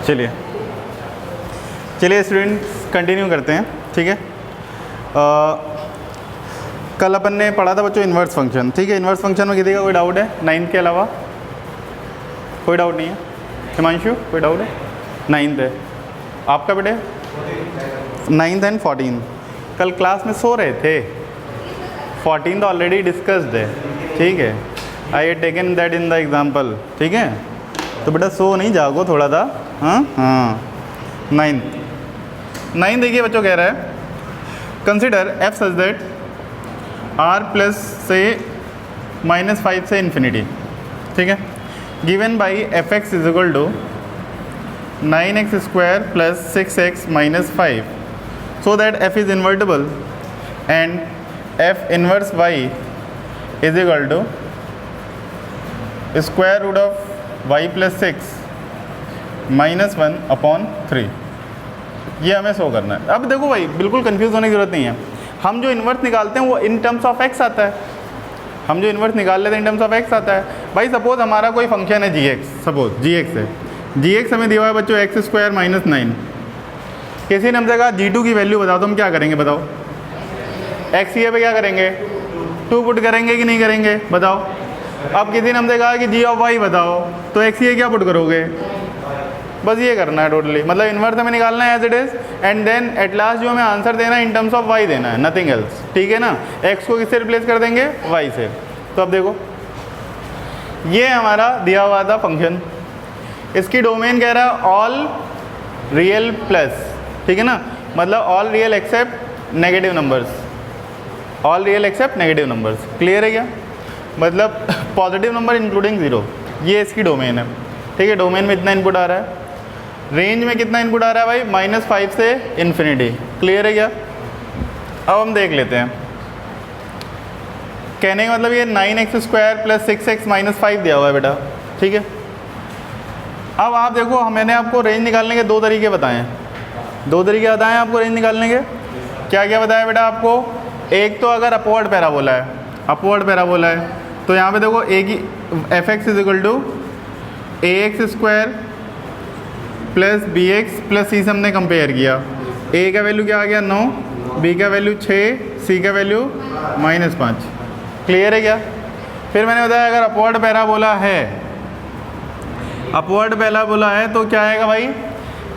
चलिए students continue करते हैं, ठीक है। कल अपन ने पढ़ा था बच्चों इन्वर्स फंक्शन, ठीक है। इन्वर्स फंक्शन में किसी का कोई डाउट है? 9th के अलावा कोई डाउट नहीं है? हिमांशु कोई डाउट है? 9th है आपका बेटे? 9th एंड 14th कल क्लास में सो रहे थे, 14th ऑलरेडी डिस्कस्ड है, ठीक है। I had taken that in the example, ठीक है। तो बेटा सो नहीं, जागो थोड़ा सा। हाँ 9th देखिए बच्चों, कह रहा है consider f such that R plus से -5 से इन्फिनिटी, ठीक है। Given by f x is equal to 9x² plus 6x minus 5 so that f इज invertible and f inverse y is equal to square root of y plus 6 -1/3। ये हमें show करना है। अब देखो भाई, बिल्कुल कंफ्यूज होने की जरूरत नहीं है। हम जो इन्वर्स निकालते हैं वो इन टर्म्स ऑफ x आता है। हम जो इन्वर्स निकाल लेते हैं इन टर्म्स ऑफ x आता है। भाई सपोज हमारा कोई फंक्शन है gx, सपोज gx है, gx हमें दिया हुआ है बच्चों x² माइनस 9। किसी ने हमसे कहा g2 की वैल्यू बताओ, तो हम क्या करेंगे बताओ? x ये पे क्या करेंगे? 2 पुट करेंगे कि नहीं करेंगे बताओ? अब किसी ने हमसे कहा कि g ऑफ y बताओ, तो x ये क्या पुट करोगे? बस ये करना है टोटली, मतलब इन्वर्स हमें निकालना है as it is, and then at last जो हमें आंसर देना है इन टर्म्स ऑफ y देना है, नथिंग एल्स, ठीक है ना। x को किससे रिप्लेस कर देंगे? y से। तो अब देखो ये हमारा दिया हुआ था फंक्शन, इसकी डोमेन कह रहा है ऑल रियल प्लस, ठीक है ना, मतलब all real except negative numbers, all real except negative numbers. Clear है क्या? मतलब पॉजिटिव नंबर इंक्लूडिंग 0, ये इसकी डोमेन है, ठीक है। डोमेन में इतना इनपुट आ रहा है, रेंज में कितना इनपुट आ रहा है भाई? -5 से इन्फिनिटी। क्लियर है क्या? अब हम देख लेते हैं। कहने का मतलब ये 9x² प्लस 6x माइनस 5 दिया हुआ है बेटा, ठीक है। अब आप देखो, मैंने आपको रेंज निकालने के 2 तरीके बताए हैं, 2 तरीके बताए हैं आपको रेंज निकालने के। क्या क्या बताया बेटा आपको? एक तो अगर अपवर्ड पैराबोला है, अपवर्ड पैराबोला है, तो यहाँ पे देखो एक ही f(x) is equal to ax² plus bx plus c से हमने कंपेयर किया। a का वैल्यू क्या आ गया? 9, b का वैल्यू 6, c का वैल्यू -5। क्लियर है क्या? फिर मैंने बताया अगर अपवर्ड पैराबोला है, अपवर्ड पैराबोला है तो क्या आएगा भाई?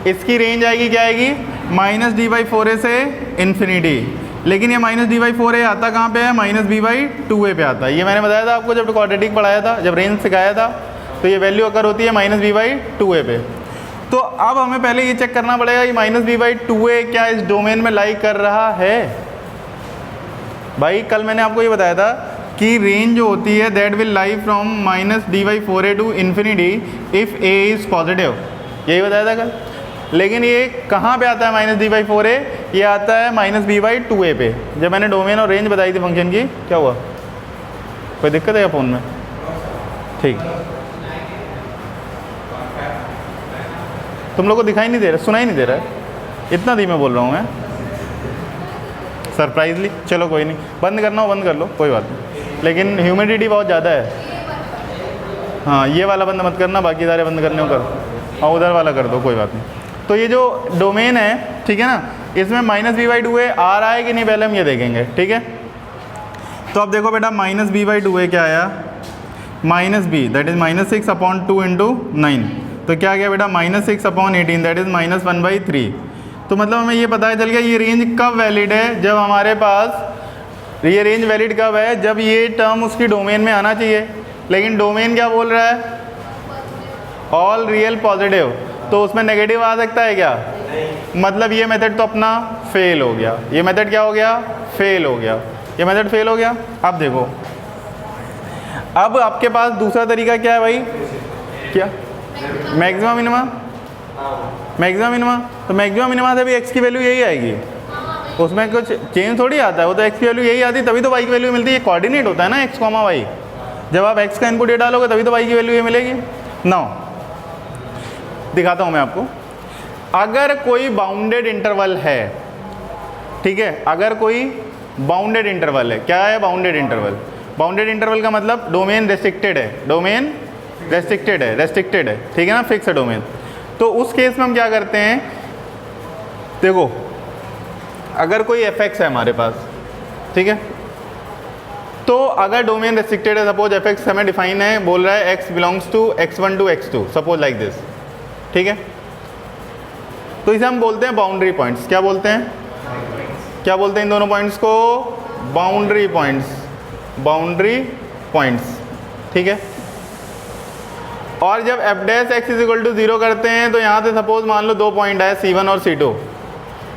इसकी रेंज आएगी, क्या आएगी? -d/4a से इन्फिनिटी। लेकिन ये -d/4a आता कहाँ पे है? -b/2a पे आता है। ये मैंने बताया था आपको जब क्वाड्रेटिक पढ़ाया था, जब रेंज सिखाया था, तो ये वैल्यू अगर होती है -b/2a पे। तो अब हमें पहले ये चेक करना पड़ेगा कि -b/2a क्या इस डोमेन में लाई कर रहा है। भाई कल मैंने आपको ये बताया था कि रेंज जो होती है that will lie from -d/4a to infinity if a is positive, यही बताया था कल। लेकिन ये कहाँ पे आता है -d/4a? ये आता है -b/2a पे। जब मैंने डोमेन और रेंज बताई थी फंक्शन की, क्या हुआ? कोई दिक्कत है क्या फ़ोन में? ठीक, तुम लोग को दिखाई नहीं दे रहा, सुनाई नहीं दे रहा है, इतना धीमे बोल रहा हूँ मैं सरप्राइजली। चलो कोई नहीं, बंद करना हो बंद कर लो, कोई बात नहीं, लेकिन ह्यूमिडिटी बहुत ज़्यादा है। हाँ ये वाला बंद मत करना, बाकी सारे बंद करने को करो, हाँ उधर वाला कर दो, कोई बात नहीं। तो ये जो डोमेन है, ठीक है ना, इसमें -b/2a आ रहा है कि नहीं पहले हम ये देखेंगे, ठीक है। तो अब देखो बेटा -b/2a क्या आया? -b दैट इज़ -6/2 × 9, तो क्या गया बेटा? -6/18 दैट इज़ -1/3। तो मतलब हमें ये पता चल गया ये रेंज कब वैलिड है? जब हमारे पास ये रेंज वैलिड कब है? जब ये टर्म उसकी डोमेन में आना चाहिए। लेकिन डोमेन क्या बोल रहा है? ऑल रियल पॉजिटिव, तो उसमें नेगेटिव आ सकता है क्या? मतलब ये मेथड तो अपना फेल हो गया। ये मेथड क्या हो गया? फेल हो गया। ये मेथड फेल हो गया। अब देखो, अब आपके पास दूसरा तरीका क्या है भाई? क्या? Maximum minima, maximum minima. तो मैक्सिमम मिनिमा से भी x की वैल्यू यही आएगी, उसमें कुछ चेंज थोड़ी आता है, वो तो x की वैल्यू यही आती है, तभी तो y की वैल्यू मिलती है। ये कोऑर्डिनेट होता है ना x, y। जब आप x का इनपुट ये डालोगे तभी तो y की वैल्यू ये मिलेगी। नाउ दिखाता हूँ मैं आपको। अगर कोई बाउंडेड इंटरवल है, ठीक है, अगर कोई बाउंडेड इंटरवल है, क्या है बाउंडेड इंटरवल? बाउंडेड इंटरवल का मतलब डोमेन रेस्ट्रिक्टेड है, डोमेन रेस्ट्रिक्टेड है, ठीक है ना, फिक्स है डोमेन। तो उस केस में हम क्या करते हैं, देखो अगर कोई fx है हमारे पास, ठीक है, तो अगर डोमेन रेस्ट्रिक्टेड है, सपोज fx हमें डिफाइन है, बोल रहा है x belongs to x1 to x2, suppose like this, ठीक है, तो इसे हम बोलते हैं बाउंड्री पॉइंट्स। क्या बोलते हैं, क्या बोलते हैं इन दोनों पॉइंट्स को, बाउंड्री पॉइंट्स, बाउंड्री पॉइंट्स, ठीक है। और जब f dash x is equal to 0 करते हैं तो यहाँ से सपोज मान लो दो पॉइंट आए C1 और C2,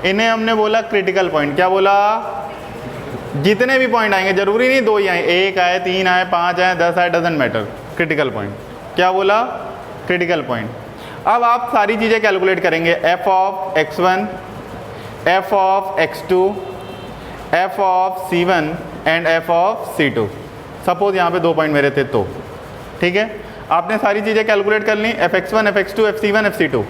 इन्हें हमने बोला क्रिटिकल पॉइंट। क्या बोला, जितने भी पॉइंट आएंगे, जरूरी नहीं दो ही आए, 1 आए, 3 आए, 5 आए, 10 आए, डजेंट मैटर, क्रिटिकल पॉइंट। क्या बोला, क्रिटिकल पॉइंट। अब आप सारी चीज़ें कैलकुलेट करेंगे, f of x1, f of x2, f of C1 and f of C2। Suppose यहाँ पे दो पॉइंट मेरे थे तो, ठीक है, आपने सारी चीज़ें कैलकुलेट कर ली, fx1, fx2, fc1, fc2,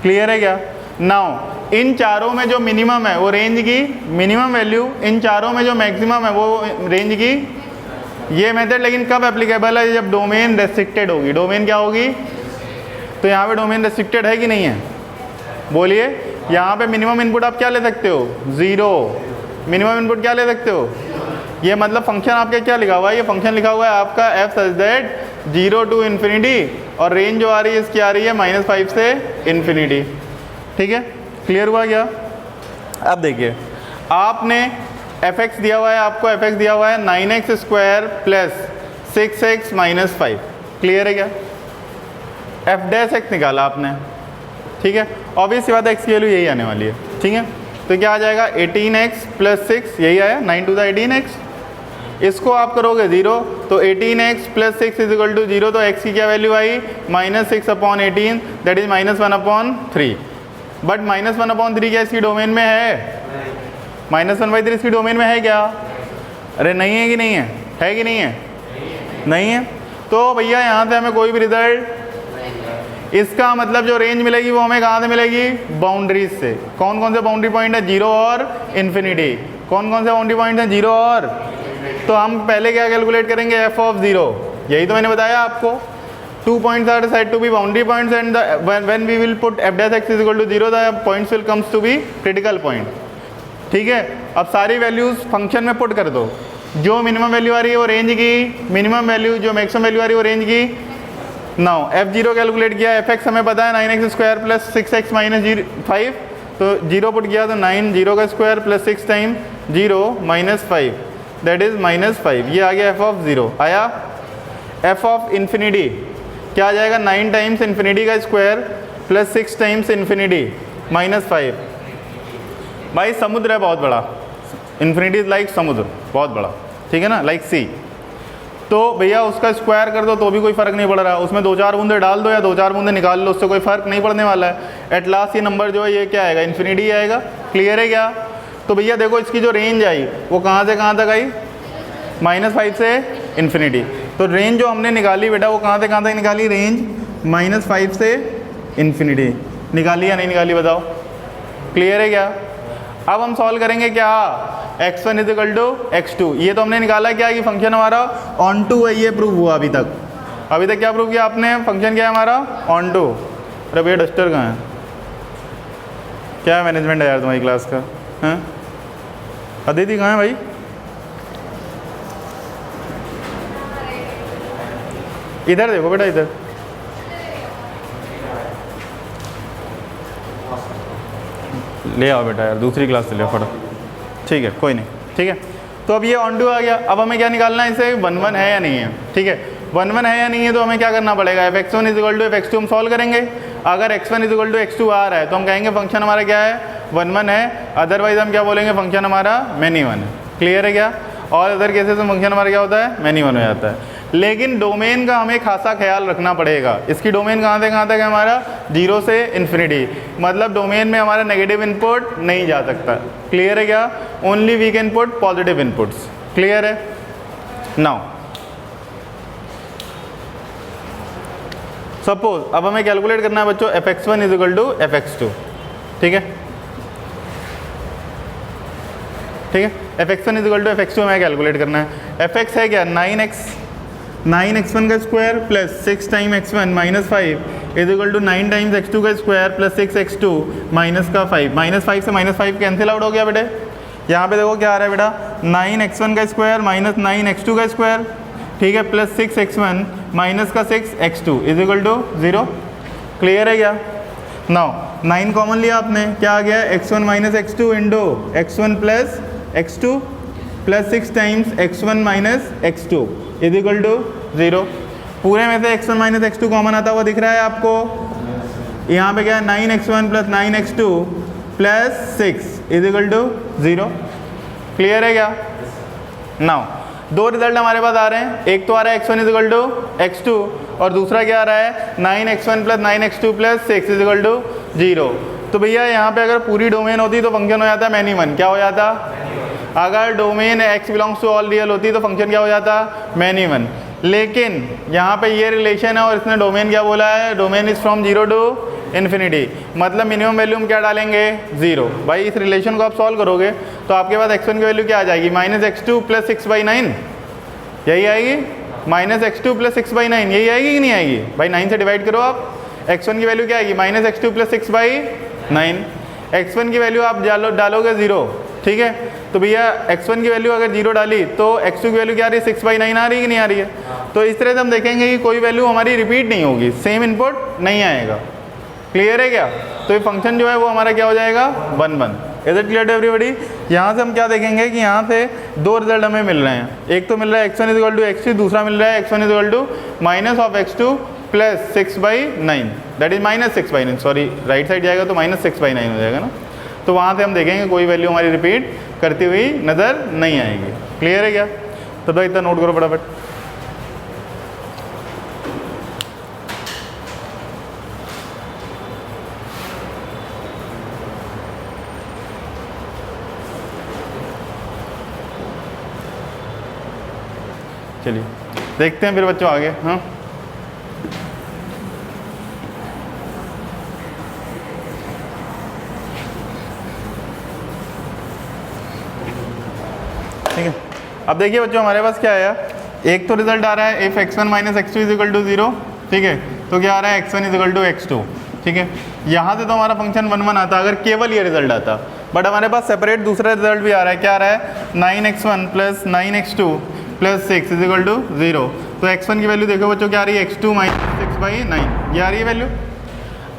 clear है क्या। नाउ इन चारों में जो मिनिमम है वो रेंज की मिनिमम वैल्यू, इन चारों में जो मैक्सिमम है वो रेंज की। ये मेथड लेकिन कब एप्लीकेबल है, जब डोमेन रेस्ट्रिक्टेड होगी। डोमेन क्या होगी, तो यहाँ पे डोमेन रेस्ट्रिक्टेड है कि नहीं है, बोलिए। यहाँ पे मिनिमम इनपुट आप क्या ले सकते हो, 0। मिनिमम इनपुट क्या ले सकते हो, ये मतलब फंक्शन आपके क्या लिखा हुआ है, ये फंक्शन लिखा हुआ है आपका f such that 0 to infinity, और रेंज जो आ रही है इसकी आ रही है -5 से इन्फिनिटी, ठीक है, क्लियर हुआ क्या। अब देखिए आपने fx दिया हुआ है, आपको fx दिया हुआ है 9x square plus 6x minus 5, clear है क्या। f डैश x निकाला आपने, ठीक है, ऑब्वियस सी बात है x की वैल्यू यही आने वाली है, ठीक है, तो क्या आ जाएगा 18x प्लस 6, यही आया 9 टू द 18x। इसको आप करोगे 0 तो 18x plus 6 is equal to 0, तो x की क्या value I -6/18, that is -1/3। But -1/3 क्या इसकी डोमेन में है, -1/3 इसकी डोमेन में है क्या, अरे नहीं है कि नहीं है, है कि नहीं है, नहीं है। तो भैया यहाँ से हमें कोई भी रिजल्ट, इसका मतलब जो रेंज मिलेगी वो हमें कहाँ से मिलेगी, बाउंड्रीज से। कौन कौन से बाउंड्री पॉइंट है, 0 और इन्फिनिटी। कौन कौन से बाउंड्री पॉइंट हैं, 0 और, तो हम पहले क्या कैलकुलेट करेंगे, f ऑफ 0, यही तो मैंने बताया आपको। 2 points are said to be boundary points and when we will put f dash x is equal to 0 the points will comes to be critical point, ठीक है। अब सारी वैल्यूज फंक्शन में पुट कर दो, जो मिनिमम वैल्यू आ रही है वो रेंज की, मिनिमम वैल्यू जो मैक्सिमम वैल्यू आ रही है वो रेंज की। नाउ f0 कैलकुलेट किया, fx हमें पता है 9x square plus 6x minus 5, तो 0 पुट किया तो 9, 0 का square plus 6 time 0 minus 5, that is -5। ये आ गया f ऑफ 0। आया f ऑफ इन्फिनिटी क्या आ जाएगा, 9 टाइम्स इन्फिनिटी का स्क्वायर प्लस 6 टाइम्स इन्फिनिटी -5। भाई समुद्र है बहुत बड़ा, इन्फिनिटी इज लाइक समुद्र बहुत बड़ा, ठीक है ना, लाइक सी। तो भैया उसका स्क्वायर कर दो तो भी कोई फ़र्क नहीं पड़ रहा, उसमें 2-4 बूंदे डाल दो या 2-4 बूंदे निकाल लो, उससे कोई फ़र्क नहीं पड़ने वाला है। एट लास्ट ये नंबर जो है ये क्या आएगा, इन्फिनिटी आएगा, क्लियर है क्या। तो भैया देखो इसकी जो रेंज आई वो कहाँ से कहाँ तक आई, -5 से इन्फिनिटी। तो रेंज जो हमने निकाली बेटा वो कहाँ से कहाँ तक निकाली, रेंज -5 से इन्फिनिटी निकाली या नहीं निकाली, बताओ, क्लियर है क्या। अब हम सॉल्व करेंगे क्या, x1 is equal to x2, ये तो हमने निकाला क्या कि फंक्शन हमारा ऑन टू है, ये प्रूव हुआ अभी तक। अभी तक क्या प्रूव किया आपने, फंक्शन क्या है हमारा ऑन टू। अरे भैया डस्टर कहाँ है, क्या मैनेजमेंट है यार तुम्हारी क्लास का, हैं अदिति कहाँ है भाई, इधर देखो बेटा, इधर ले आओ बेटा यार, दूसरी क्लास से ले आओ फटाफट, ठीक है कोई नहीं, ठीक है। तो अब ये ऑन टू आ गया, अब हमें क्या निकालना है, इसे 1 है या नहीं है, ठीक है। 1 है या नहीं है तो हमें क्या करना पड़ेगा, fx1 is equal to fx2 हम सॉल्व करेंगे। अगर x1 is equal to x2 आ रहा है तो हम कहेंगे फंक्शन हमारा क्या है, 1 है, अदरवाइज हम क्या बोलेंगे, फंक्शन हमारा मैनी 1 है, क्लियर है क्या। और अदर केसेस में फंक्शन हमारा क्या होता है, मैनी 1 हो जाता है। लेकिन डोमेन का हमें खासा ख्याल रखना पड़ेगा, इसकी डोमेन कहाँ से कहाँ तक है हमारा, 0 से इन्फिनिटी, मतलब डोमेन में हमारा नेगेटिव इनपुट नहीं जा सकता, क्लियर है क्या। Only we can put positive inputs, clear है। नाउ सपोज अब हमें कैलकुलेट करना है बच्चों fx1 is equal to fx2, ठीक है, ठीक है। fx1 is equal to fx2 हमें कैलकुलेट करना है। fx है क्या, 9x 9x1 का square plus 6 time x1 -5, is equal to 9 times x2 का स्क्वायर प्लस 6x2 माइनस का 5, -5 से -5 कैंसिल आउट हो गया बेटे। यहाँ पे देखो क्या आ रहा है बेटा, 9x1 का स्क्वायर माइनस 9x2 का स्क्वायर, ठीक है, प्लस 6x1 माइनस का 6x2 is equal to 0। Clear है क्या? नाउ 9 कॉमन लिया आपने, क्या आ गया, x1 minus x2 into x1 plus x2 plus 6 times x1 minus x2 is equal to 0। पूरे में से x1 माइनस x2 कॉमन आता हुआ दिख रहा है आपको। यहाँ पे क्या है, 9x1 plus 9x2 plus 6 is equal to 0। Clear है क्या? नाउ दो रिजल्ट हमारे पास आ रहे हैं, एक तो आ रहा है x1 is equal to x2 और दूसरा क्या आ रहा है, 9x1 plus 9x2 plus 6 is equal to 0। तो भैया यहाँ पे अगर पूरी डोमेन होती तो फंक्शन हो जाता मैनी वन। क्या हो जाता? अगर domain x belongs to all real होती तो फंक्शन क्या हो जाता, मैनी वन। लेकिन यहाँ पे ये रिलेशन है और इसने डोमेन क्या बोला है, domain is from 0 to infinity, मतलब मिनिमम वैल्यू हम क्या डालेंगे, 0। भाई इस रिलेशन को आप सॉल्व करोगे तो आपके पास x1 की वैल्यू क्या आ जाएगी, -x2 प्लस 6/9, यही आएगी, -x2 प्लस 6/9, यही आएगी कि नहीं आएगी? भाई 9 से डिवाइड करो आप, x1 की वैल्यू क्या आएगी, -x2 प्लस 6/9। x1 की वैल्यू आप डालोगे 0, ठीक है, तो भैया x1 की वैल्यू अगर 0 डाली तो x2 की वैल्यू क्या आ रही है, 6/9 आ रही है कि नहीं आ रही है? तो इस तरह से हम देखेंगे कि कोई वैल्यू हमारी रिपीट नहीं होगी, सेम इनपुट नहीं आएगा। क्लियर है क्या? तो ये फंक्शन जो है वो हमारा क्या हो जाएगा, 1 1। Is it clear to everybody? यहाँ से हम क्या देखेंगे कि यहाँ से दो रिजल्ट हमें मिल रहे हैं, एक तो मिल रहा है x1 is equal to x2, दूसरा मिल रहा है x1 is equal to minus of x2 plus 6/9, that is -6/9, sorry right side जाएगा तो -6/9 हो जाएगा ना। तो वहाँ से हम देखेंगे कोई वैल्यू हमारी रिपीट करती हुई नज़र नहीं आएगी। क्लियर है क्या? तो भाई इतना नोट करो फटाफट। चलिए देखते हैं फिर बच्चों आगे। हाँ ठीक है, अब देखिए बच्चों हमारे पास क्या आया, एक तो रिजल्ट आ रहा है if x1 minus x2 is equal to 0, ठीक है, तो क्या आ रहा है x1 is equal to x2, ठीक है। यहाँ से तो हमारा फंक्शन 1 1 आता अगर केवल ये रिजल्ट आता, बट हमारे पास सेपरेट दूसरा रिजल्ट भी आ रहा है, क्या आ रहा है, 9x1 plus 9x2 plus 6 is equal to 0। तो x1 की वैल्यू देखो बच्चों क्या आ रही है, x2 माइनस 6/9, ये आ रही है वैल्यू।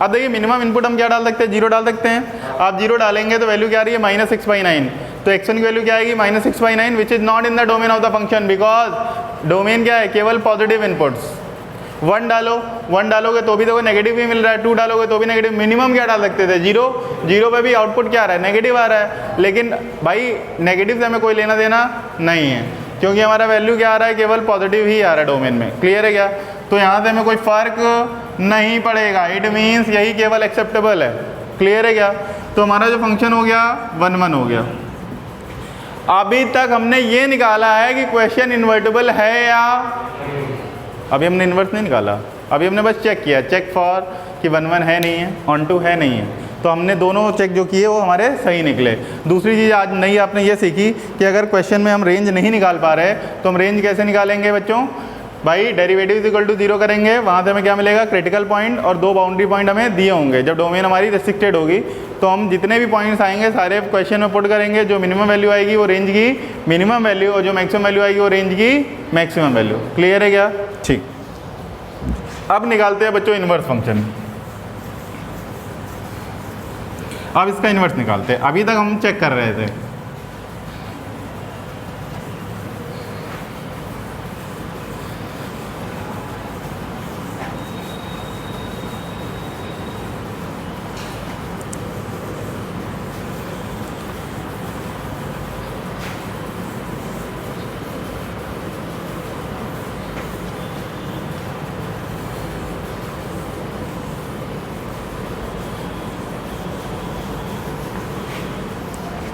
अब देखिए मिनिमम इनपुट हम क्या डाल सकते हैं, 0 डाल सकते हैं। आप 0 डालेंगे तो वैल्यू क्या आ रही है, -6/9। तो x1 की वैल्यू क्या आएगी, -6/9, which is not in the domain of the function, because domain क्या है, केवल पॉजिटिव इनपुट्स। 1 डालो, 1 डालोगे तो भी देखो नेगेटिव भी मिल रहा है, 2 डालोगे तो भी नेगेटिव। मिनिमम क्या डाल सकते थे, 0, 0 पे भी आउटपुट क्या आ रहा है, नेगेटिव आ रहा है। लेकिन भाई नेगेटिव से हमें कोई लेना देना नहीं है, क्योंकि हमारा वैल्यू क्या आ रहा है, केवल पॉजिटिव ही आ रहा है डोमेन में। क्लियर है क्या? तो यहाँ से हमें कोई फर्क नहीं पड़ेगा, इट मीन्स यही केवल एक्सेप्टेबल है। क्लियर है क्या? तो हमारा जो फंक्शन हो गया 1 1 हो गया। अभी तक हमने ये निकाला है कि क्वेश्चन इन्वर्टिबल है या, अभी हमने इन्वर्स नहीं निकाला, अभी हमने बस चेक किया, चेक फॉर कि 1 1 है नहीं है, ऑन टू है नहीं है। तो हमने दोनों चेक जो किए वो हमारे सही निकले। दूसरी चीज़ आज नई आपने ये सीखी कि अगर क्वेश्चन में हम रेंज नहीं निकाल पा रहे तो हम रेंज कैसे निकालेंगे बच्चों, भाई डेरिवेटिव इक्वल टू 0 करेंगे, वहाँ से हमें क्या मिलेगा, क्रिटिकल पॉइंट और 2 बाउंड्री पॉइंट हमें दिए होंगे। जब डोमेन हमारी रिस्ट्रिक्टेड होगी तो हम जितने भी पॉइंट्स आएंगे सारे क्वेश्चन में पुट करेंगे, जो मिनिमम वैल्यू आएगी वो रेंज की मिनिमम वैल्यू और जो मैक्सिमम वैल्यू आएगी वो रेंज की मैक्सिमम वैल्यू। क्लियर है क्या? ठीक, अब निकालते हैं बच्चों इन्वर्स फंक्शन। अब इसका इन्वर्स निकालते हैं, अभी तक हम चेक कर रहे थे।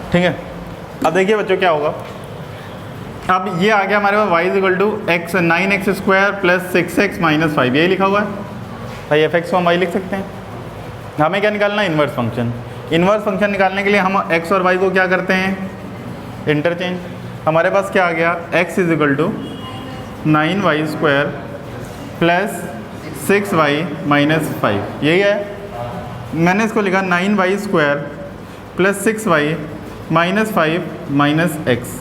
ठीक है, अब देखिए बच्चों क्या होगा, अब ये आ गया हमारे पास y is equal to x 9x square plus 6x minus 5, यही लिखा हुआ है भाई। f(x) को हम y लिख सकते हैं। हमें क्या निकालना है, इन्वर्स फंक्शन। इन्वर्स फंक्शन निकालने के लिए हम x और y को क्या करते हैं, इंटरचेंज। हमारे पास क्या आ गया, x is equal to 9y square plus 6y minus 5, यही है। मैंने इसको लिखा 9y² plus 6y minus 5 minus x,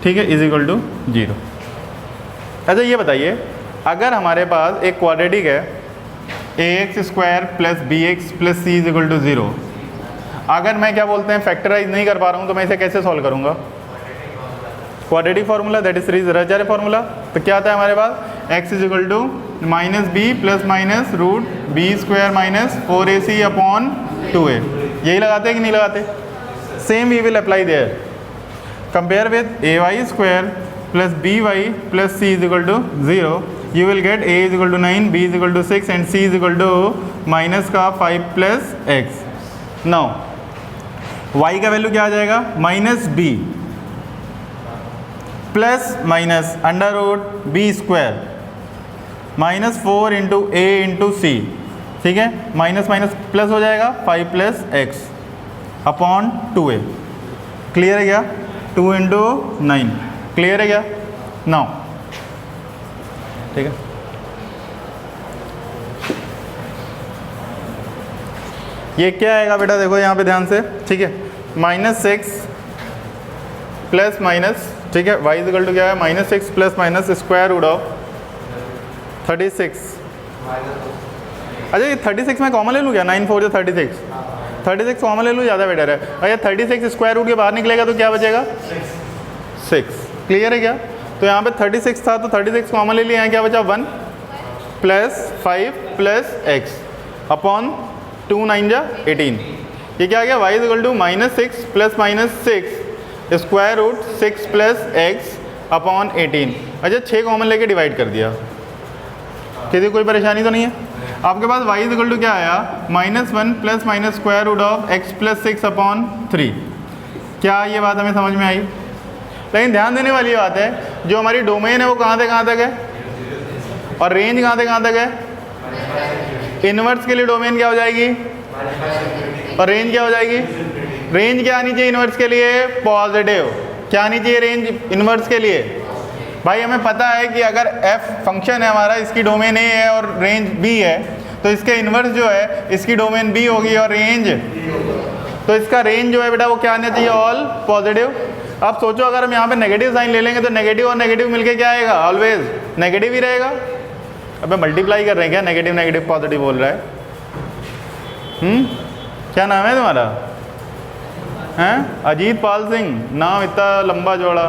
ठीक है, इज इक्वल टू 0। अच्छा ये बताइए, अगर हमारे पास एक क्वाड्रेटिक है ax² plus bx plus c is equal to 0, अगर मैं क्या बोलते हैं फैक्टराइज नहीं कर पा रहा हूँ तो मैं इसे कैसे सॉल्व करूँगा? क्वाड्रेटिक फार्मूला, दैट इज सीरीज रचार्य फार्मूला। तो क्या आता है हमारे पास, x is equal to minus B plus minus root b² minus 4ac upon 2a। यही लगाते हैं कि नहीं लगाते? Same we will apply there. Compare with ay² plus by plus c is equal to 0, you will get a is equal to 9, b is equal to 6 and c is equal to minus का 5 plus x। Now y का value क्या आ जाएगा, minus b plus minus under root b² minus 4 into a into C, ठीक है, minus minus plus हो जाएगा 5 plus x upon 2a। Clear है क्या? 2 इंटू 9, क्लियर है क्या? नाउ ठीक है, ये क्या आएगा बेटा, देखो यहाँ पे ध्यान से, ठीक है, माइनस 6 प्लस माइनस, ठीक है, y इक्वल टू क्या है, minus 6 plus minus square root of 36। अच्छा ये 36 मैं कॉमन ले लूँ क्या, 9 4 जो 36 कॉमन ले लूँ, ज़्यादा बेटर है। अच्छा 36 स्क्वायर रूट के बाहर निकलेगा तो क्या बचेगा, 6। क्लियर है क्या? तो यहाँ पे 36 था तो 36 कॉमन ले लिया, यहाँ क्या बचा 1 प्लस 5 प्लस x अपॉन 2 9 जा 18। ये क्या आ गया, y equal to minus 6 plus minus 6 square root 6 plus x upon 18। अच्छा 6 कॉमन लेके डिवाइड कर दिया, किसी कोई परेशानी तो नहीं है? आपके पास y इक्वल टू क्या आया, minus 1 plus minus square root of x plus 6 upon 3। क्या ये बात हमें समझ में आई? लेकिन ध्यान देने वाली बात है, जो हमारी डोमेन है वो कहाँ से कहाँ तक है और रेंज कहाँ से कहाँ तक है। इनवर्स के लिए डोमेन क्या हो जाएगी और रेंज क्या हो जाएगी? रेंज क्या आनी चाहिए इनवर्स के लिए, पॉजिटिव। क्या आनी चाहिए रेंज इनवर्स के लिए? भाई हमें पता है कि अगर f फंक्शन है हमारा, इसकी डोमेन a है और रेंज b है, तो इसके इनवर्स जो है इसकी डोमेन b होगी और रेंज, तो इसका रेंज जो है बेटा वो क्या आना चाहिए, ऑल पॉजिटिव। अब सोचो अगर हम यहाँ पे नेगेटिव साइन ले लेंगे तो नेगेटिव और नेगेटिव मिलके क्या आएगा, ऑलवेज नेगेटिव ही रहेगा। अब मल्टीप्लाई कर रहे हैं क्या, नेगेटिव नेगेटिव पॉजिटिव बोल रहा है। क्या नाम है तुम्हारा? हैं अजीत पाल सिंह, नाम इतना लंबा जोड़ा,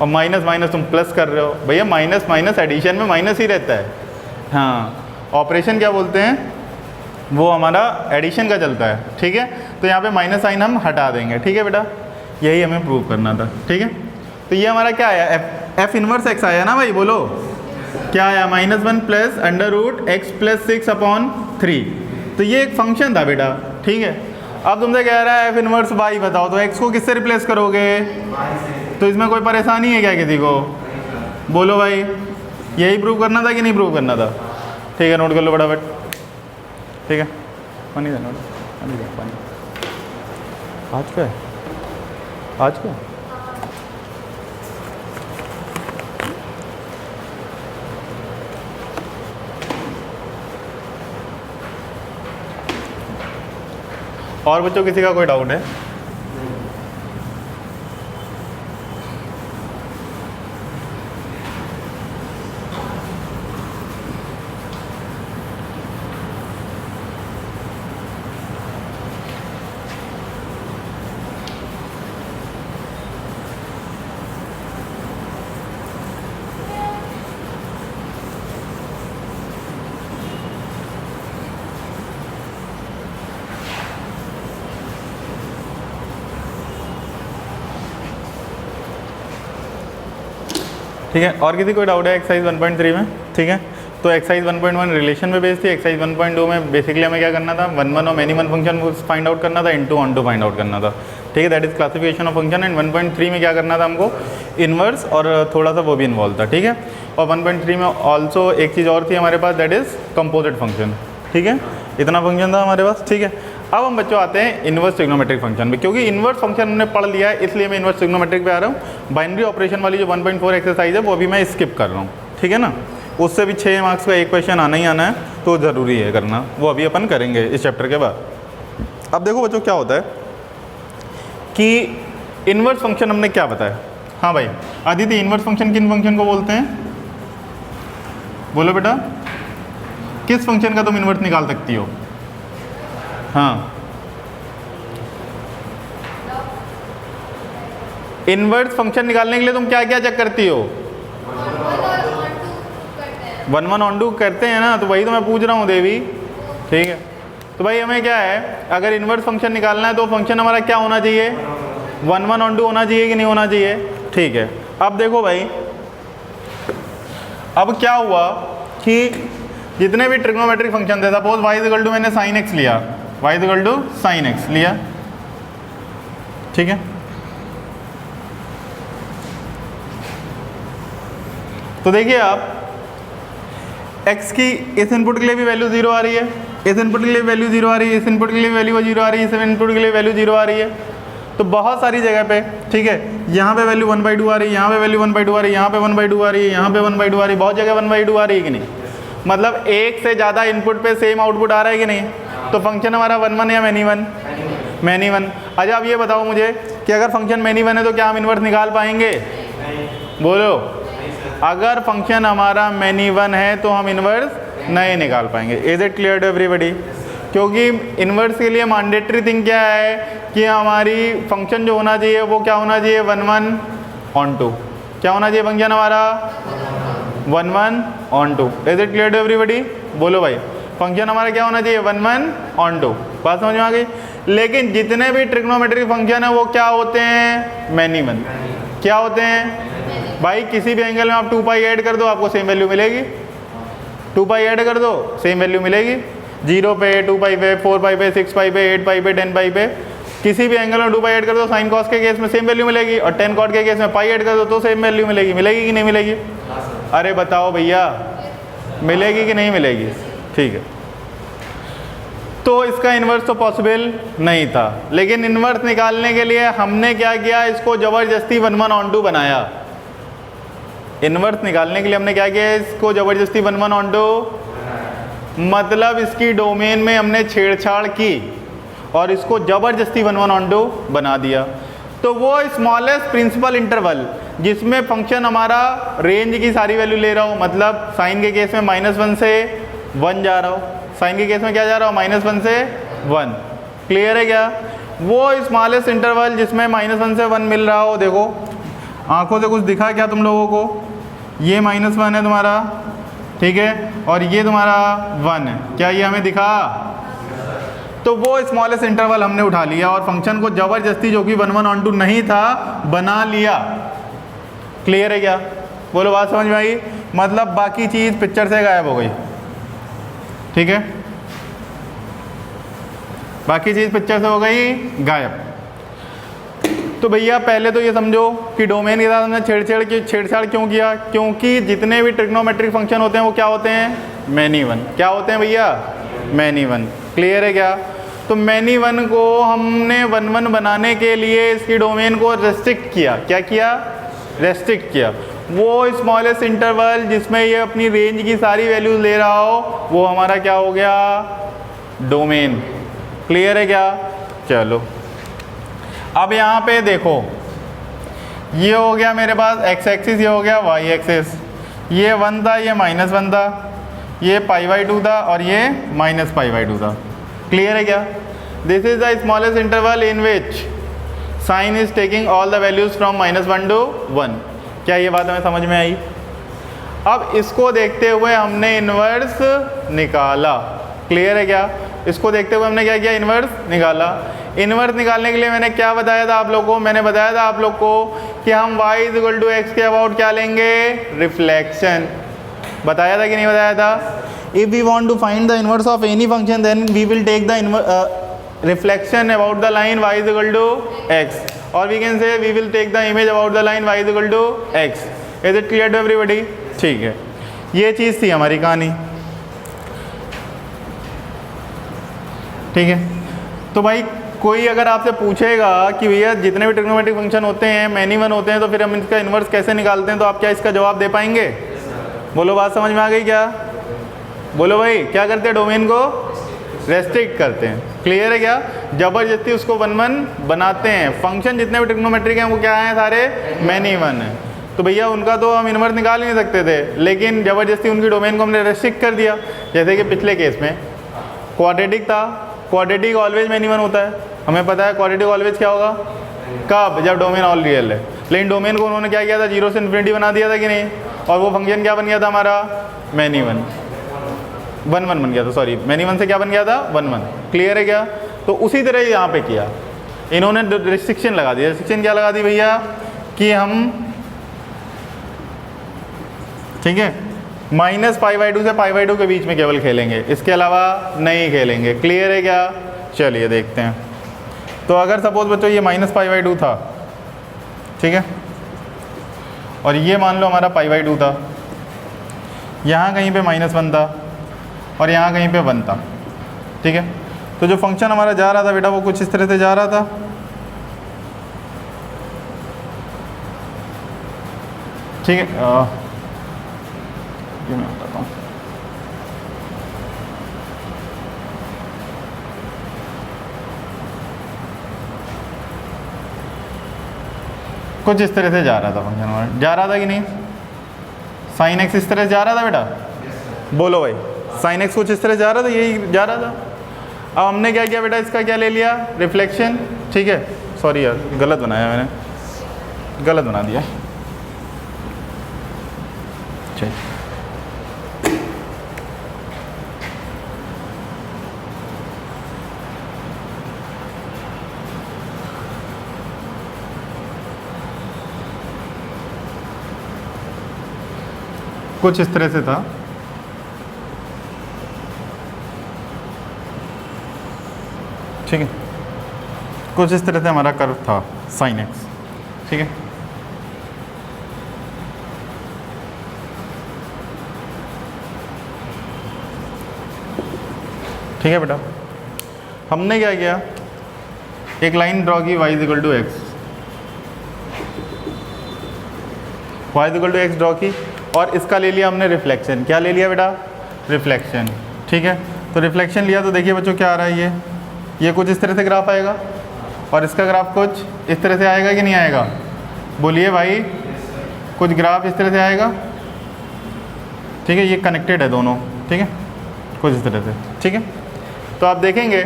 और माइनस माइनस तुम प्लस कर रहे हो। भैया माइनस माइनस एडिशन में माइनस ही रहता है। हाँ ऑपरेशन क्या बोलते हैं, वो हमारा एडिशन का चलता है, ठीक है। तो यहाँ पे माइनस साइन हम हटा देंगे, ठीक है बेटा, यही हमें प्रूव करना था, ठीक है। तो ये हमारा क्या आया, एफ इनवर्स एक्स आया ना भाई, बोलो क्या आया, -1 plus under root x plus 6 upon 3। तो ये एक फंक्शन था बेटा, ठीक है। अब तुमसे कह रहा है एफ इनवर्स वाई बताओ, तो एक्स को किससे रिप्लेस करोगे? तो इसमें कोई परेशानी है क्या किसी को? बोलो भाई, यही प्रूव करना था कि नहीं प्रूव करना था? ठीक है, नोट कर लो फटाफट, ठीक है। पानी दे, पानी दे, पानी। आज का है, आज का और बच्चों किसी का कोई डाउट है? ठीक है, और किसी कोई डाउट है एक्सरसाइज 1.3 में? ठीक है, तो एक्सरसाइज 1.1 रिलेशन में बेस्ड थी। एक्सरसाइज 1.2 में बेसिकली हमें क्या करना था, 1 और many one function find out करना था, into onto find out करना था, ठीक है। That is classification of function. And 1.3 में क्या करना था हमको, इनवर्स और थोड़ा सा वो भी इन्वॉल्व था, ठीक है। और 1.3 में ऑल्सो एक चीज़ और थी हमारे पास, दैट इज़ कंपोजिट फंक्शन, ठीक है। इतना फंक्शन था हमारे पास, ठीक है। अब हम बच्चों आते हैं इन्वर्स ट्रिग्नोमेट्रिक फंक्शन में, क्योंकि इन्वर्स फंक्शन हमने पढ़ लिया है इसलिए मैं इन्वर्स ट्रिग्नोमेट्रिक पे आ रहा हूँ। बाइनरी ऑपरेशन वाली जो 1.4 एक्सरसाइज है वो भी मैं स्किप कर रहा हूँ, ठीक है ना। उससे भी 6 मार्क्स का एक क्वेश्चन आना ही आना है, तो ज़रूरी है करना, वो अभी अपन करेंगे इस चैप्टर के बाद। अब देखो बच्चों क्या होता है कि इन्वर्स फंक्शन हमने क्या बताया। हाँ भाई आदित्य, इन्वर्स फंक्शन किन फंक्शन को बोलते हैं? बोलो बेटा, किस फंक्शन का तुम इन्वर्स निकाल सकती हो? हाँ, इन्वर्स फंक्शन निकालने के लिए तुम क्या क्या चेक करती हो? 1 1 ऑन 2 करते हैं ना, तो वही तो मैं पूछ रहा हूँ देवी। ठीक है, तो भाई हमें क्या है, अगर इन्वर्स फंक्शन निकालना है तो फंक्शन हमारा क्या होना चाहिए? 1 1 ऑन 2 होना चाहिए कि नहीं होना चाहिए? ठीक है, अब देखो भाई, अब क्या हुआ कि जितने भी ट्रिग्नोमेट्रिक फंक्शन थे, सपोज y इक्वल टू मैंने sin x लिया, y equal to sin x लिया, ठीक है, तो देखिए आप x की इस इनपुट के लिए भी वैल्यू 0 आ रही है, इस इनपुट के लिए वैल्यू 0 आ रही है, इस इनपुट के लिए वैल्यू 0 आ रही है, इस इनपुट के लिए वैल्यू 0 आ रही है, तो बहुत सारी जगह पे, ठीक है, यहाँ पे वैल्यू 1/2 आ रही है, यहाँ पे वैल्यू 1/2 आ रही है, यहाँ पे 1/2 आ रही है, यहाँ पे 1/2 आ रही है, बहुत जगह 1/2 आ रही है कि नहीं? मतलब एक से ज़्यादा इनपुट पे सेम आउटपुट आ रहा है कि नहीं? तो फंक्शन हमारा 1 1 या मैनी 1? मैनी 1। अच्छा अब ये बताओ मुझे कि अगर फंक्शन मैनी 1 है तो क्या हम इन्वर्स निकाल पाएंगे? बोलो, अगर फंक्शन हमारा मैनी 1 है तो हम इन्वर्स नहीं निकाल पाएंगे। Is it clear to everybody? क्योंकि इन्वर्स के लिए मैंडेटरी थिंग क्या है कि हमारी फंक्शन जो होना चाहिए वो क्या होना चाहिए? 1 1 ऑन 2। क्या होना चाहिए फंक्शन हमारा? 1 1 on 2। Is it clear to everybody? बोलो भाई, फंक्शन हमारा क्या होना चाहिए? 1 1 ऑन 2। बात समझ में आ गई? लेकिन जितने भी ट्रिग्नोमेट्रिक फंक्शन है वो क्या होते हैं? मैनी 1। क्या होते हैं भाई? किसी भी एंगल में आप 2 पाई ऐड कर दो आपको सेम वैल्यू मिलेगी। 2 पाई ऐड कर दो सेम वैल्यू मिलेगी। 0 पे, 2 पाई पे, 4 पाई पे, 6 पाई पे, 8 पाई पे, 10 पाई पे, किसी भी एंगल में 2 पाई ऐड कर दो, साइन कॉस के केस में सेम वैल्यू मिलेगी, और 10 कॉट के केस में पाई ऐड कर दो तो सेम वैल्यू मिलेगी। मिलेगी कि नहीं मिलेगी? अरे बताओ भैया, मिलेगी कि नहीं मिलेगी? ठीक है, तो इसका इन्वर्स तो पॉसिबल नहीं था, लेकिन इन्वर्स निकालने के लिए हमने क्या किया? इसको ज़बरदस्ती 1 1 ऑन 2 बनाया। इन्वर्स निकालने के लिए हमने क्या किया? इसको ज़बरदस्ती 1 1 ऑन 2, मतलब इसकी डोमेन में हमने छेड़छाड़ की और इसको ज़बरदस्ती 1 1 ऑन 2 बना दिया। तो वो स्मॉलेस्ट प्रिंसिपल इंटरवल जिसमें फंक्शन हमारा रेंज की सारी वैल्यू ले रहा हो, मतलब साइन के केस में -1 से 1 जा रहा हो, साइन के केस में क्या जा रहा हो? -1 से 1। क्लियर है क्या? वो स्मॉलेस्ट इंटरवल जिसमें -1 से 1 मिल रहा हो। देखो आंखों से कुछ दिखा क्या तुम लोगों को? ये -1 है तुम्हारा, ठीक है, और ये तुम्हारा 1 है। क्या ये हमें दिखा? तो वो स्मॉलेस्ट इंटरवल हमने उठा लिया और फंक्शन को ज़बरदस्ती, जो कि 1 1 ऑन 2 नहीं था, बना लिया। क्लियर है क्या? बोलो, बात समझ में आई? मतलब बाकी चीज़ पिक्चर से गायब हो गई। ठीक है, बाकी चीज़ पिक्चर से हो गई गायब। तो भैया पहले तो ये समझो कि डोमेन के साथ हमने छेड़छाड़ क्यों किया? क्योंकि जितने भी ट्रिग्नोमेट्रिक फंक्शन होते हैं वो क्या होते हैं? मैनी 1। क्या होते हैं भैया? मैनी 1। क्लियर है क्या? तो मैनी 1 को हमने 1 1 बनाने के लिए इसकी डोमेन को रेस्ट्रिक्ट किया। क्या किया? रेस्ट्रिक्ट किया। वो स्मॉलेस्ट इंटरवल जिसमें ये अपनी रेंज की सारी वैल्यूज ले रहा हो, वो हमारा क्या हो गया? डोमेन। क्लियर है क्या? चलो अब यहाँ पे देखो, ये हो गया मेरे पास x एक्सिस, ये हो गया y एक्सिस, ये 1 था, ये -1 था, ये π/2 था और ये -π/2 था। क्लियर है क्या? This is the smallest interval in which sine is taking all the values from -1 to 1। क्या ये बात हमें समझ में आई? अब इसको देखते हुए हमने इन्वर्स निकाला। क्लियर है क्या? इसको देखते हुए हमने क्या किया? इन्वर्स निकाला। इन्वर्स निकालने के लिए मैंने क्या बताया था आप लोग को? मैंने बताया था आप लोग को कि हम y = x के अबाउट क्या लेंगे? रिफ्लेक्शन। बताया था कि नहीं बताया था? If we want to find the inverse of any function then we will take the reflection about the line y = x, और we can say we will take the image about the line y = x। Is it clear to everybody? ठीक है, ये चीज़ थी हमारी कहानी। ठीक है, तो भाई कोई अगर आपसे पूछेगा कि भैया जितने भी ट्रिग्नोमेट्रिक फंक्शन होते हैं मैनी 1 होते हैं, तो फिर हम इसका इन्वर्स कैसे निकालते हैं, तो आप क्या इसका जवाब दे पाएंगे? बोलो बात समझ में आ गई क्या? बोलो भाई, क्या करते हैं? डोमेन को रेस्ट्रिक्ट करते हैं। क्लियर है क्या? जबरदस्ती उसको 1 1 बनाते हैं। फंक्शन जितने भी ट्रिग्नोमेट्रिक हैं वो क्या हैं? सारे मैनी वन हैं। तो भैया उनका तो हम इन्वर्स निकाल ही नहीं सकते थे, लेकिन ज़बरदस्ती उनकी डोमेन को हमने रेस्ट्रिक्ट कर दिया। जैसे कि पिछले केस में क्वाड्रेटिक था, क्वाड्रेटिक ऑलवेज मैनी वन होता है, हमें पता है क्वाड्रेटिक ऑलवेज क्या होगा, कब? जब डोमेन ऑल रियल है। लेकिन डोमेन को उन्होंने क्या किया था? 0 से इन्फिनिटी बना दिया था कि नहीं? और वो फंक्शन क्या बन गया था हमारा? मैनी वन, 1 1 बन गया था। सॉरी, मैनी वन से क्या बन गया था? 1 1। क्लियर है क्या? तो उसी तरह यहाँ पे किया, इन्होंने रिस्ट्रिक्शन लगा दी। रिस्ट्रिक्शन क्या लगा दी भैया? कि हम, ठीक है, -π/2 से π/2 के बीच में केवल खेलेंगे, इसके अलावा नहीं खेलेंगे। क्लियर है क्या? चलिए देखते हैं। तो अगर सपोज बच्चों ये -π/2 था, ठीक है, और ये मान लो हमारा π/2 था, यहाँ कहीं पे -1 था और यहाँ कहीं पे 1 था, ठीक है। तो जो फंक्शन हमारा जा रहा था बेटा वो कुछ इस तरह से जा रहा था, ठीक है। ये मैं बताता हूँ। कुछ इस तरह से जा रहा था फंक्शन हमारा, जा रहा था कि नहीं? sin x इस तरह से जा रहा था बेटा, बोलो भाई, sin x कुछ इस तरह से जा रहा था, यही जा रहा था। अब हमने क्या किया बेटा? इसका क्या ले लिया? रिफ्लेक्शन, ठीक है। सॉरी यार, गलत बनाया मैंने, गलत बना दिया। चलिए, कुछ इस तरह से था, ठीक है। कुछ इस तरह से हमारा कर्व था sin x, ठीक है। ठीक है बेटा, हमने क्या किया? एक लाइन ड्रॉ की y = x, y = x draw की, और इसका ले लिया हमने रिफ्लेक्शन। क्या ले लिया बेटा? रिफ्लेक्शन, ठीक है। तो रिफ्लेक्शन लिया तो देखिए बच्चों क्या आ रहा है, ये कुछ इस तरह से ग्राफ आएगा और इसका ग्राफ कुछ इस तरह से आएगा कि नहीं आएगा? बोलिए भाई, कुछ ग्राफ इस तरह से आएगा, ठीक है। ये कनेक्टेड है दोनों, ठीक है, कुछ इस तरह से, ठीक है। तो आप देखेंगे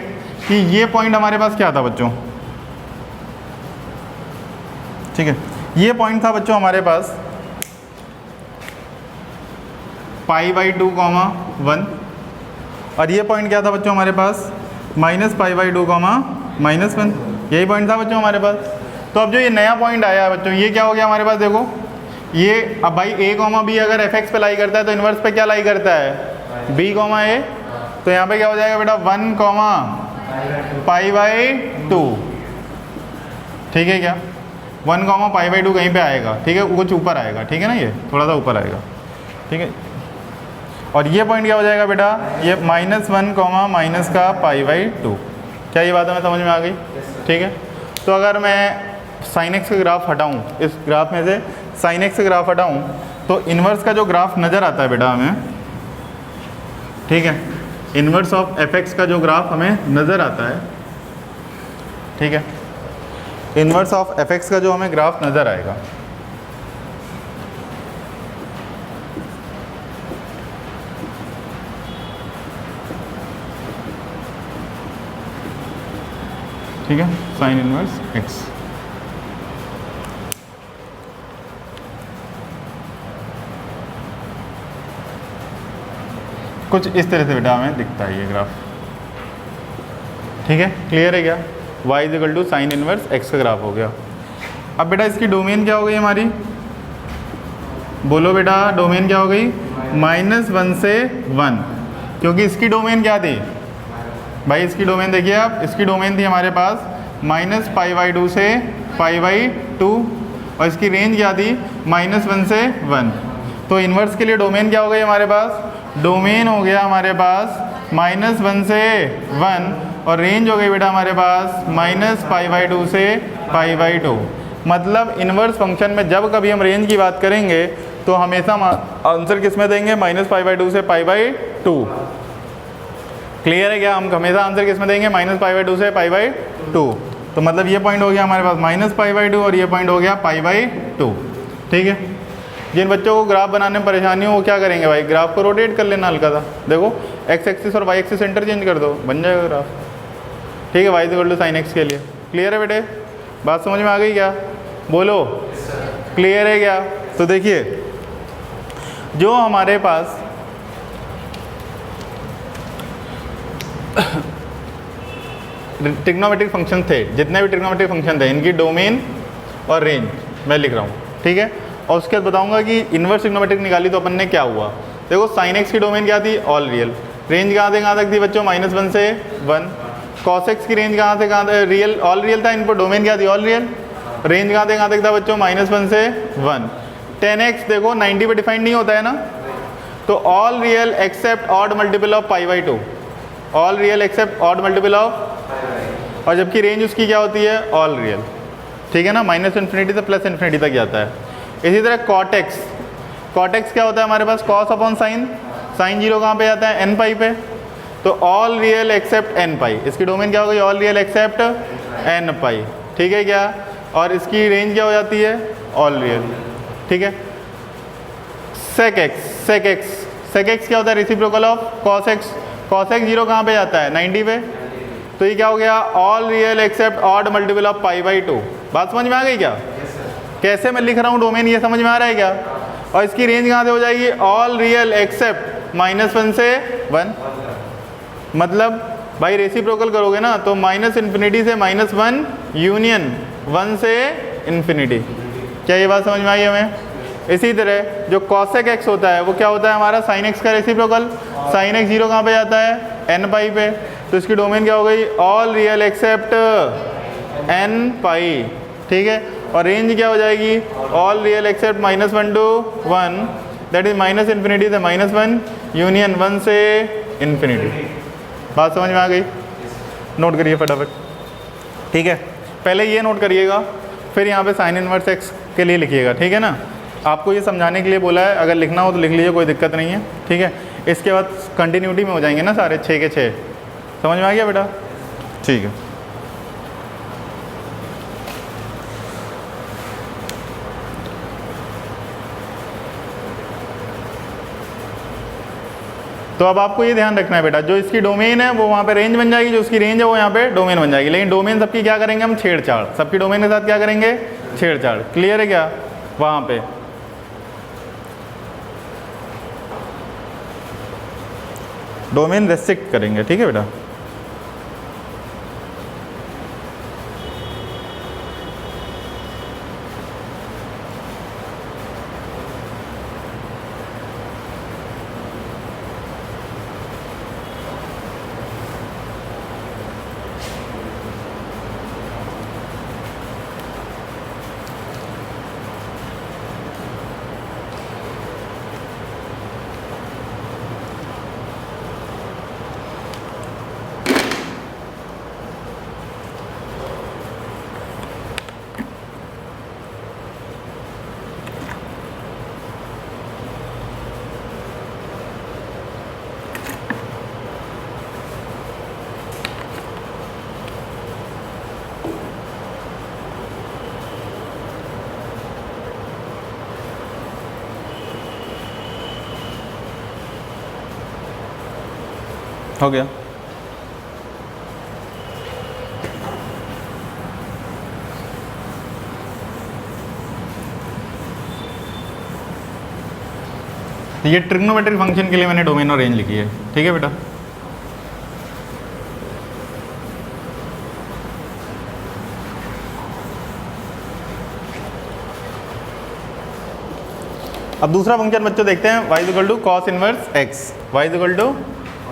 कि ये पॉइंट हमारे पास क्या था बच्चों, ठीक है। ये पॉइंट था बच्चों हमारे पास π/2, 1, और ये पॉइंट क्या था बच्चों हमारे पास? -π/2, -1। यही पॉइंट था बच्चों हमारे पास। तो अब जो ये नया पॉइंट आया है बच्चों, ये क्या हो गया हमारे पास? देखो ये, अब भाई a, b अगर fx पे लाई करता है तो इन्वर्स पे क्या लाई करता है? b, a। तो यहाँ पे क्या हो जाएगा बेटा? 1, π/2, ठीक है क्या? 1, π/2 कहीं पे आएगा, ठीक है, कुछ ऊपर आएगा, ठीक है ना, ये थोड़ा सा ऊपर आएगा, ठीक है। और ये पॉइंट क्या हो जाएगा बेटा? ये -1, -π/2। क्या ये बात हमें समझ में आ गई? ठीक है। तो अगर मैं sin x का ग्राफ हटाऊं, इस ग्राफ में से sin x का ग्राफ हटाऊं, तो इन्वर्स का जो ग्राफ नज़र आता है बेटा हमें, ठीक है, इन्वर्स ऑफ fx का जो ग्राफ हमें नज़र आता है, ठीक है, इन्वर्स ऑफ fx का जो हमें ग्राफ नज़र आएगा, ठीक है, sin इनवर्स x। कुछ इस तरह से बेटा हमें दिखता है ये ग्राफ, ठीक है। क्लियर है क्या? y = sin इनवर्स x का ग्राफ हो गया। अब बेटा इसकी डोमेन क्या हो गई हमारी? बोलो बेटा, डोमेन क्या हो गई? -1 से 1, क्योंकि इसकी डोमेन क्या थी भाई? इसकी डोमेन देखिए आप, इसकी डोमेन थी हमारे पास -π/2 से π/2, और इसकी रेंज क्या थी? -1 से 1। तो इन्वर्स के लिए डोमेन क्या हो गई हमारे पास? डोमेन हो गया हमारे पास -1 से 1, और रेंज हो गई बेटा हमारे पास -π/2 से π/2। मतलब इन्वर्स फंक्शन में जब कभी हम रेंज की बात करेंगे तो हमेशा आंसर किस में देंगे, -π/2 से π/2। क्लियर है क्या? हम हमेशा आंसर किस में देंगे, -π/2 से π/2। तो मतलब ये पॉइंट हो गया हमारे पास -π/2 और ये पॉइंट हो गया π/2। ठीक है। जिन बच्चों को ग्राफ बनाने में परेशानी हो वो क्या करेंगे भाई, ग्राफ को रोटेट कर लेना हल्का सा। देखो एक्स एक्सिस और वाई एक्सिस इंटरचेंज कर दो, बन जाएगा ग्राफ। ठीक है, y = sin x के लिए। क्लियर है बेटे? बात समझ में आ गई क्या? बोलो क्लियर है क्या? तो देखिए जो हमारे पास ट्रिग्नोमेट्रिक फंक्शन थे, जितने भी ट्रिग्नोमेट्रिक फंक्शन थे, इनकी डोमेन और रेंज मैं लिख रहा हूँ। ठीक है, और उसके बाद बताऊंगा कि इन्वर्स ट्रिग्नोमेट्रिक निकाली तो अपन ने क्या हुआ। देखो sin x की डोमेन क्या थी, ऑल रियल। रेंज कहाँ तक थी बच्चों, -1 से 1। cos x की रेंज कहाँ तक, रियल, ऑल रियल था, इनपर डोमेन क्या थी, ऑल रियल। रेंज कहाँ तक था बच्चों, -1 से 1। 10x देखो 90 पे डिफाइंड नहीं होता है ना, तो all real except odd multiple of π/2, all real except odd multiple of, और जबकि रेंज उसकी क्या होती है, ऑल रियल। ठीक है ना, -∞ से +∞ तक जाता है। इसी तरह cot x क्या होता है हमारे पास, cos अपॉन साइन। साइन 0 कहाँ पे जाता है, n π पे। तो ऑल रियल एक्सेप्ट n π, इसकी डोमेन क्या हो गई, ऑल रियल एक्सेप्ट n π। ठीक है क्या, और इसकी रेंज क्या हो जाती है, ऑल रियल। ठीक है। sec x क्या होता है, reciprocal of cos x। cos x 0 कहाँ पे जाता है, 90 पे। तो ये क्या हो गया, all real except odd multiple of π/2। बात समझ में आ गई क्या? कैसे मैं लिख रहा हूँ डोमेन, ये समझ में आ रहा है क्या? और इसकी रेंज कहाँ से हो जाएगी, ऑल रियल एक्सेप्ट -1 से 1। मतलब भाई रेसिप्रोकल करोगे ना तो -∞ से -1 यूनियन 1 से ∞। क्या ये बात समझ में आई हमें? इसी तरह जो cosec x होता है वो क्या होता है हमारा, sin x का रेसिप्रोकल। sin x 0 कहाँ पे जाता है, n π पे। तो इसकी डोमेन क्या हो गई, ऑल रियल एक्सेप्ट n π। ठीक है, और रेंज क्या हो जाएगी, all real except -1 to 1, that is -∞ से -1 यूनियन 1 से ∞। बात समझ में आ गई? नोट करिए फटाफट। ठीक है, पहले ये नोट करिएगा, फिर यहाँ पे sin इनवर्स x के लिए लिखिएगा। ठीक है ना, आपको ये समझाने के लिए बोला है, अगर लिखना हो तो लिख लीजिए, कोई दिक्कत नहीं है। ठीक है, इसके बाद कंटिन्यूटी में हो जाएंगे ना सारे 6 के 6। समझ में आ गया बेटा? ठीक है। तो अब आपको ये ध्यान रखना है बेटा, जो इसकी डोमेन है वो वहाँ पे रेंज बन जाएगी, जो उसकी रेंज है वो यहाँ पे डोमेन बन जाएगी। लेकिन डोमेन सबकी क्या करेंगे हम, छेड़छाड़। सबकी डोमेन के साथ क्या करेंगे, छेड़छाड़। क्लियर है क्या? वहाँ पे डोमेन रेस्ट्रिक्ट करेंगे। ठीक है बेटा? हो गया? ये ट्रिग्नोमेट्रिक फंक्शन के लिए मैंने डोमेन और रेंज लिखी है। ठीक है बेटा? अब दूसरा फंक्शन बच्चों देखते हैं, y = cos inverse x। y =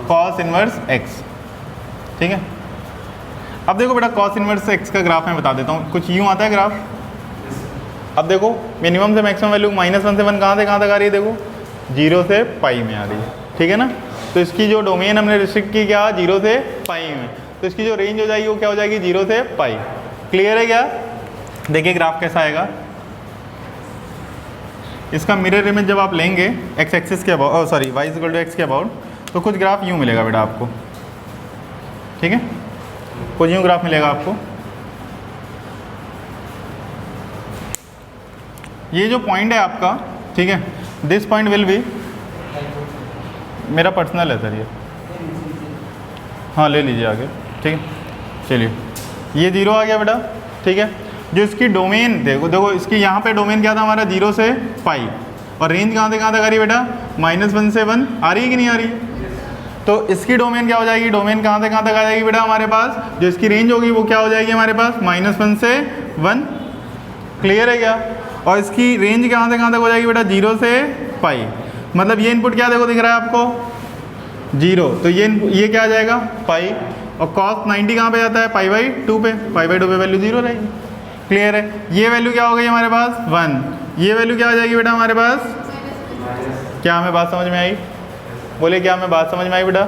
cos inverse x। ठीक है, अब देखो बेटा cos इनवर्स x का ग्राफ मैं बता देता हूँ। कुछ यूँ आता है ग्राफ। अब देखो मिनिमम से मैक्सिमम वैल्यू -1 से 1 कहाँ तक आ रही है, देखो 0 से π में आ रही है। ठीक है ना, तो इसकी जो डोमेन हमने रिस्ट्रिक्ट की क्या, 0 से π में, तो इसकी जो रेंज हो जाएगी वो क्या हो जाएगी, 0 से π। क्लियर है क्या? देखिए ग्राफ कैसा आएगा, इसका मिरर इमेज जब आप लेंगे एक्स एक्सिस के about, sorry y equal to x के अबाउट, तो कुछ ग्राफ यूँ मिलेगा बेटा आपको, ठीक है, कुछ यूँ ग्राफ मिलेगा आपको। ये जो पॉइंट है आपका, ठीक है, दिस पॉइंट विल बी, मेरा पर्सनल है सर ये, हाँ ले लीजिए आगे, ठीक है। चलिए ये 0 आ गया बेटा, ठीक है। जो इसकी डोमेन देखो इसकी यहाँ पे डोमेन क्या था हमारा 0 से पाई, और रेंज कहाँ से कहाँ तक आ रही है बेटा, -1 से 1 आ रही है कि नहीं आ रही है। तो इसकी डोमेन क्या हो जाएगी, डोमेन कहाँ से कहाँ तक आ जाएगी बेटा हमारे पास, जो इसकी रेंज होगी वो क्या हो जाएगी हमारे पास -1 से 1, क्लियर है क्या। और इसकी रेंज कहाँ से कहाँ तक हो जाएगी बेटा 0 से पाई, मतलब ये इनपुट क्या देखो दिख रहा है आपको 0, तो ये क्या आ जाएगा पाई, और cos 90 कहाँ पे जाता है π/2 पे, π/2 पे वैल्यू 0 रहेगी, क्लियर है। ये वैल्यू क्या हो गई हमारे पास 1, ये वैल्यू क्या आ जाएगी बेटा हमारे पास, क्या हमें बात समझ में आई, बोले क्या हमें बात समझ में आई बेटा,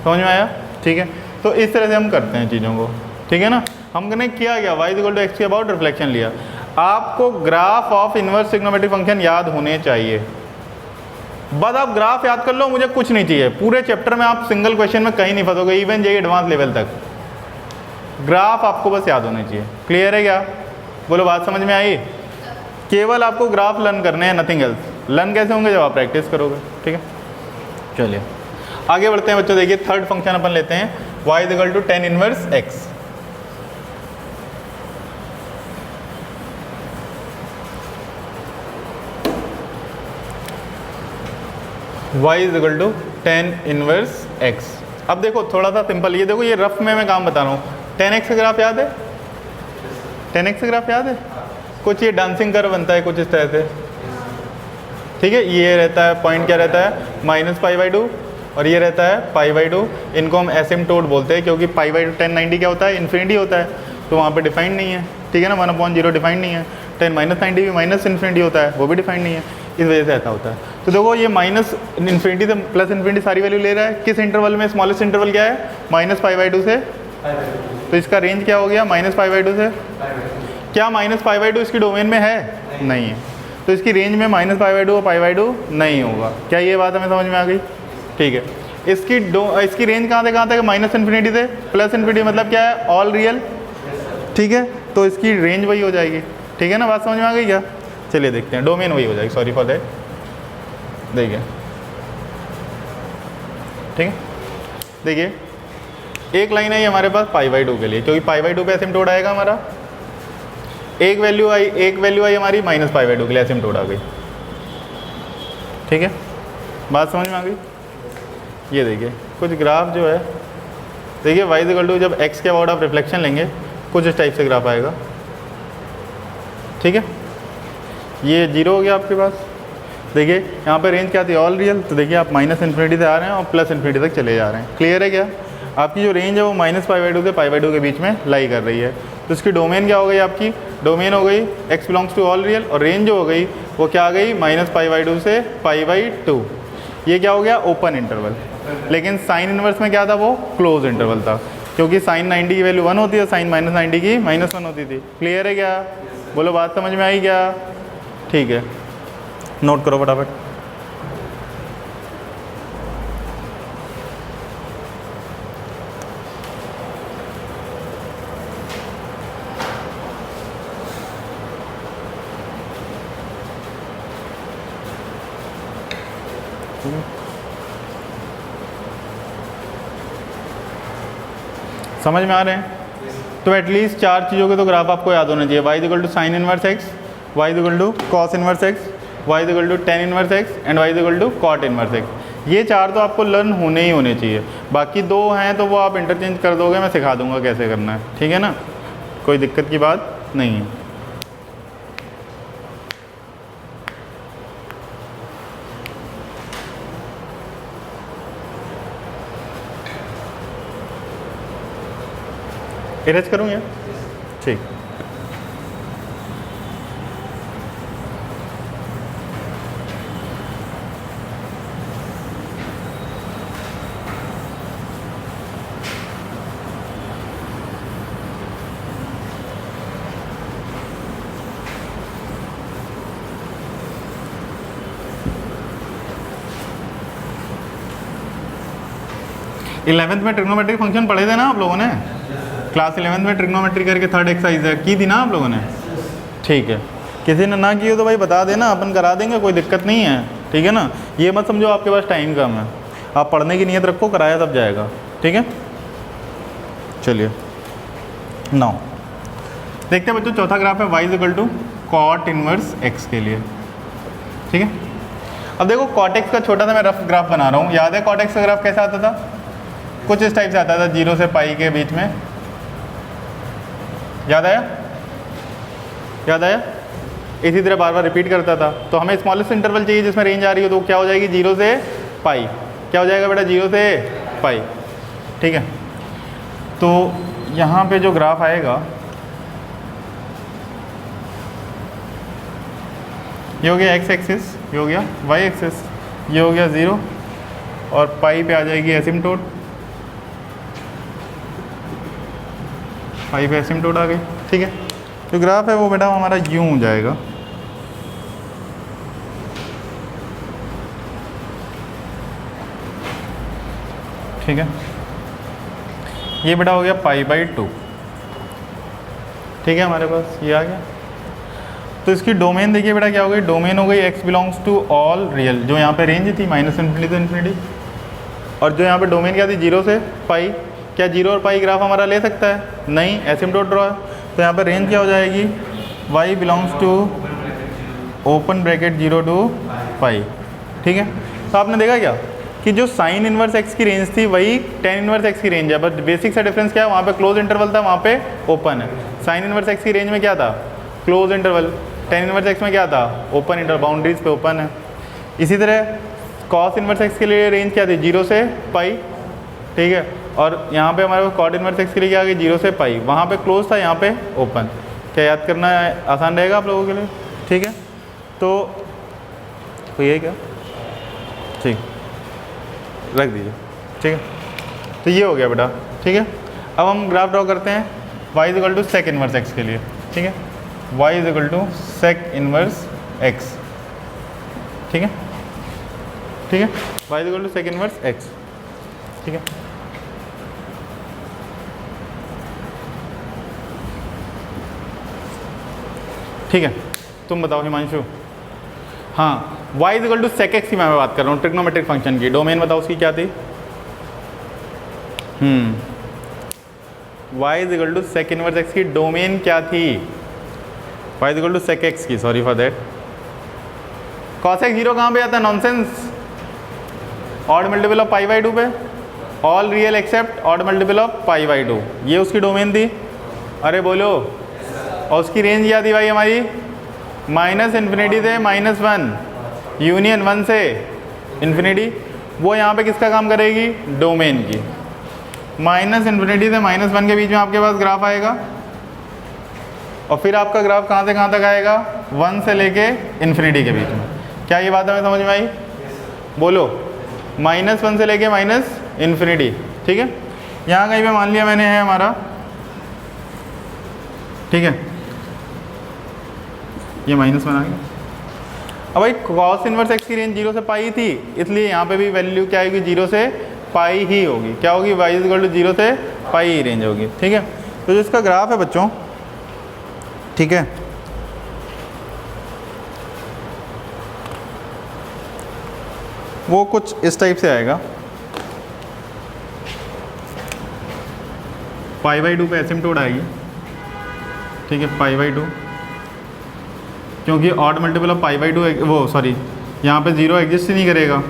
समझ में आया, ठीक है। तो इस तरह से हम करते हैं चीज़ों को, ठीक है ना। हमने किया गया y इक्वल टू एक्स के अबाउट रिफ्लेक्शन लिया। आपको graph of inverse trigonometric function याद होने चाहिए, बस आप ग्राफ याद कर लो, मुझे कुछ नहीं चाहिए। पूरे चैप्टर में आप सिंगल क्वेश्चन में कहीं नहीं फंसोगे, इवन जाइए एडवांस लेवल तक, ग्राफ आपको बस याद होने चाहिए, क्लियर है क्या, बोलो बात समझ में आई। केवल आपको ग्राफ लर्न करने हैं, नथिंग एल्स। लर्न कैसे होंगे, जब आप प्रैक्टिस करोगे, ठीक है। चलिए आगे बढ़ते हैं बच्चों, देखिए थर्ड फंक्शन अपन लेते हैं y equal to tan inverse x। y equal to tan inverse x। अब देखो थोड़ा सा सिंपल, ये देखो ये रफ में मैं काम बता रहा हूँ। tan x का ग्राफ याद है, tan x का ग्राफ याद है, कुछ ये डांसिंग कर्व बनता है कुछ इस तरह से, ठीक है। ये रहता है पॉइंट क्या रहता है -π/2, और ये रहता है π/2। इनको हम एसिम्प्टोट बोलते हैं, क्योंकि π/2 tan 90 क्या होता है, इन्फिनिटी होता है, तो वहाँ पे डिफाइंड नहीं है, ठीक है ना। 1/0 डिफाइंड नहीं है, tan -90 भी माइनस इन्फिनिटी होता है, वो भी डिफाइंड नहीं है, इस वजह से ऐसा होता है। तो देखो ये माइनस इन्फिनिटी से प्लस इन्फिनिटी सारी वैल्यू ले रहा है, किस इंटरवल में, स्मॉलेस्ट इंटरवल क्या है -π/2 से, तो इसका रेंज क्या हो गया -π/2 से, क्या -π/2 इसकी डोमेन में है, नहीं है, तो इसकी रेंज में -π/2 और π/2 नहीं होगा। क्या ये बात हमें समझ में आ गई, ठीक है। इसकी रेंज कहाँ से कहाँ तक, माइनस इन्फिनिटी से प्लस इन्फिनिटी, मतलब क्या है ऑल रियल, ठीक है, तो इसकी रेंज वही हो जाएगी, ठीक है ना। बात समझ में आ गई क्या, चलिए देखते हैं, डोमेन वही हो जाएगी, सॉरी फॉर दैट, देखिए, ठीक है। देखिए एक लाइन है हमारे पास π/2 के लिए, क्योंकि π/2 पे एसिम्प्टोट आएगा हमारा, एक वैल्यू आई हमारी -π/2 के लिए एसिम्प्टोट आ गई, ठीक है। बात समझ में आ गई। ये देखिए कुछ ग्राफ जो है, देखिए y इक्वल टू जब x के अबाउट आप रिफ्लेक्शन लेंगे कुछ इस टाइप से ग्राफ आएगा, ठीक है। ये 0 हो गया आपके पास, देखिए यहाँ पे रेंज क्या थी ऑल रियल, तो देखिए आप -इन्फिनिटी से आ रहे हैं और प्लस इन्फिनिटी तक चले जा रहे हैं, क्लियर है क्या। आपकी जो रेंज है वो -π/2 से π/2 के बीच में लाई कर रही है, तो इसकी डोमेन क्या हो गई, आपकी डोमेन हो गई x belongs to all real, और रेंज जो हो गई वो क्या आ गई -π/2 से π/2। ये क्या हो गया ओपन इंटरवल, लेकिन साइन इनवर्स में क्या था, वो क्लोज इंटरवल था, क्योंकि साइन 90 की वैल्यू 1 होती है, साइन -90 की -1 होती थी, क्लियर है क्या, बोलो बात समझ में आई क्या, ठीक है। नोट करो फटाफट। समझ में आ रहे हैं, तो एटलीस्ट 4 चीज़ों के तो ग्राफ आपको याद होना चाहिए। y equal to sine inverse x, y equal to cos inverse x, y equal to tan inverse x and y equal to cot inverse x। ये 4 तो आपको लर्न होने ही होने चाहिए, बाकी 2 हैं तो वो आप इंटरचेंज कर दोगे, मैं सिखा दूंगा कैसे करना है, ठीक है ना, कोई दिक्कत की बात नहीं है। इरेज करूँ या ठीक। 11th में ट्रिग्नोमेट्रिक फंक्शन पढ़े थे ना आप लोगों ने, क्लास 11th में ट्रिग्नोमेट्री करके थर्ड एक्सरसाइज है, की थी ना आप लोगों ने? ठीक है, किसी ने ना की हो तो भाई बता देना, अपन करा देंगे, कोई दिक्कत नहीं है, ठीक है ना। ये मत समझो आपके पास टाइम कम है, आप पढ़ने की नीयत रखो, कराया तब जाएगा, ठीक है। चलिए 9 देखते हैं बच्चों, चौथा ग्राफ है y equal to cot inverse x के लिए, ठीक है। अब देखो कॉट x का छोटा सा मैं रफ ग्राफ बना रहा हूँ, याद है कॉट x का ग्राफ कैसा आता था? कुछ इस टाइप से आता था, 0 से पाई के बीच में, याद आया? याद आया? इसी तरह बार बार रिपीट करता था। तो हमें स्मॉलेस्ट इंटरवल चाहिए जिसमें रेंज आ रही हो, तो क्या हो जाएगी 0 से पाई, क्या हो जाएगा बेटा 0 से पाई, ठीक है। तो यहाँ पे जो ग्राफ आएगा ये हो गया x एक्सिस, ये हो गया y एक्सिस, ये हो गया 0 और पाई पे आ जाएगी एसिम्टोट, पाई पे एसिम्टोट आ गई, ठीक है। जो ग्राफ है वो बेटा हमारा यूँ हो जाएगा, ठीक है। ये बेटा हो गया π/2, ठीक है, हमारे पास ये आ गया। तो इसकी डोमेन देखिए बेटा क्या हो गई, डोमेन हो गई x belongs to all real, जो यहाँ पे रेंज थी -∞ से इन्फिनिटी, और जो यहाँ पे डोमेन क्या थी 0 से पाई। क्या 0 और पाई ग्राफ हमारा ले सकता है? नहीं, एसिम्टोट ड्रॉ है। तो यहाँ पे रेंज क्या हो जाएगी, y belongs to open bracket 0 to pi, ठीक है। तो आपने देखा क्या कि जो साइन इनवर्स x की रेंज थी वही tan इनवर्स x की रेंज है, बट बेसिक सा डिफरेंस क्या है, वहाँ पे क्लोज इंटरवल था, वहाँ पे ओपन है। साइन इनवर्स x की रेंज में क्या था, close interval, tan inverse x में क्या था, ओपन इंटरवल, बाउंड्रीज पे ओपन है। इसी तरह cos इनवर्स x के लिए रेंज क्या थी, 0 से पाई, ठीक है। और यहाँ पे हमारे पास cot इनवर्स x के लिए क्या आ गई, 0 से पाई, वहाँ पे क्लोज था, यहाँ पे ओपन। क्या याद करना आसान रहेगा आप लोगों के लिए, ठीक है। तो ये क्या, ठीक, रख दीजिए, ठीक है। तो ये हो गया बेटा, ठीक है। अब हम ग्राफ ड्रॉ करते हैं y equal to sec inverse x के लिए, ठीक है। y equal to sec inverse x, ठीक है, ठीक है। y equal to sec inverse x, ठीक है। ठीक है, तुम बताओ हिमांशु। हाँ, y equal to sec x की मैं बात कर रहा हूँ, ट्रिग्नोमेट्रिक फंक्शन की। डोमेन बताओ उसकी क्या थी? y equal to sec inverse x की डोमेन क्या थी? y equal to sec x की, सॉरी फॉर दैट। कॉसेक 0 कहाँ पे आता है? नॉनसेंस, ऑड मल्टीपल ऑफ π/2 पे, all real except odd multiple of π/2, ये उसकी डोमेन थी। अरे बोलो, और उसकी रेंज क्या थी भाई हमारी, -∞ से -1, यूनियन 1 से इन्फिनिटी। वो यहाँ पे किसका काम करेगी? डोमेन की। -∞ से -1 के बीच में आपके पास ग्राफ आएगा, और फिर आपका ग्राफ कहाँ से कहाँ तक आएगा? 1 से लेके इन्फिनिटी के बीच में। क्या ये बात हमें समझ में आई? बोलो, -1 से लेके इन्फिनिटी, ठीक है। यहाँ कहीं पे मान लिया मैंने है हमारा, ठीक है, ये -1 आ गया। अब भाई cos इनवर्स x की रेंज 0 से पाई थी, इसलिए यहाँ पे भी वैल्यू क्या आएगी? 0 से पाई ही होगी। क्या होगी? y इक्वल टू 0 से पाई ही रेंज होगी, ठीक है। तो जो इसका ग्राफ है बच्चों, ठीक है, वो कुछ इस टाइप से आएगा। π/2 पे एसिम्टोट आएगी, ठीक है, π/2, क्योंकि ऑड मल्टीपल ऑफ π/2 वो सॉरी यहाँ पे 0 एग्जिस्ट ही नहीं करेगा,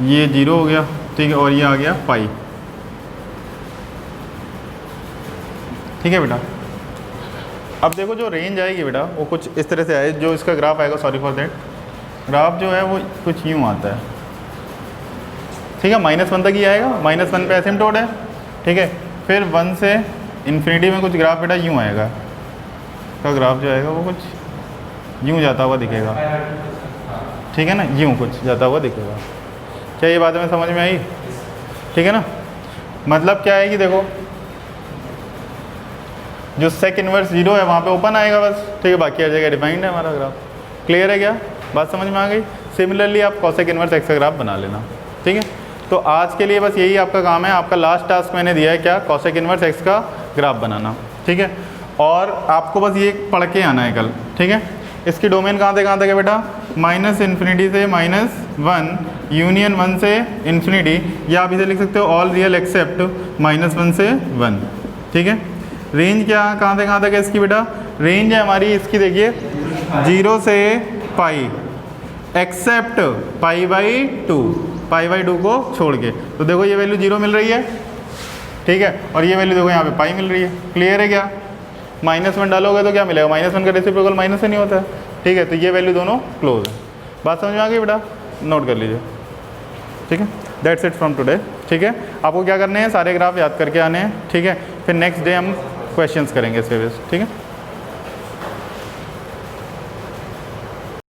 ये 0 हो गया, ठीक है, और ये आ गया पाई, ठीक है बेटा। अब देखो जो रेंज आएगी बेटा वो कुछ इस तरह से आए, जो इसका ग्राफ आएगा, सॉरी फॉर दैट, ग्राफ जो है वो कुछ यूँ आता है, ठीक है, -1 तक ही आएगा, -1 पे एसिम्टोट है, ठीक है। फिर 1 से इन्फिनिटी में कुछ ग्राफ बेटा यूँ आएगा, का ग्राफ जो आएगा वो कुछ यूँ जाता हुआ दिखेगा, ठीक है ना, यूँ कुछ जाता हुआ दिखेगा। क्या ये बात हमें समझ में आई? ठीक है ना। मतलब क्या है कि देखो जो सेक इनवर्स 0 है वहाँ पे ओपन आएगा बस, ठीक है, बाकी हर जगह डिफाइंड है हमारा ग्राफ। क्लियर है क्या? बात समझ में आ गई? सिमिलरली आप कॉसेक इनवर्स एक्स का ग्राफ बना लेना, ठीक है। तो आज के लिए बस यही आपका काम है। आपका लास्ट टास्क मैंने दिया है क्या, कोसेक इनवर्स एक्स का ग्राफ बनाना, ठीक है। और आपको बस ये पढ़ के आना है कल, ठीक है। इसकी डोमेन कहाँ तक है बेटा, माइनस इन्फिनिटी से -1 यूनियन 1 से इन्फिनिटी, या आप इसे लिख सकते हो ऑल रियल एक्सेप्ट -1 से 1, ठीक है। रेंज क्या कहाँ तक है इसकी बेटा, रेंज है हमारी इसकी देखिए 0 से पाई एक्सेप्ट पाई/2 को छोड़ के। तो देखो ये वैल्यू 0 मिल रही है, ठीक है, और ये वैल्यू देखो यहाँ पे पाई मिल रही है। क्लियर है क्या, -1 डालोगे तो क्या मिलेगा, -1 का रेसिप्रोकल माइनस से नहीं होता है, ठीक है। तो ये वैल्यू दोनों क्लोज है। बात समझ में आ गई बेटा, नोट कर लीजिए, ठीक है। दैट्स इट फ्रॉम टुडे, ठीक है। आपको क्या करने हैं, सारे ग्राफ याद करके आने हैं, ठीक है। फिर नेक्स्ट डे हम क्वेश्चंस करेंगे इसके बेस, ठीक है।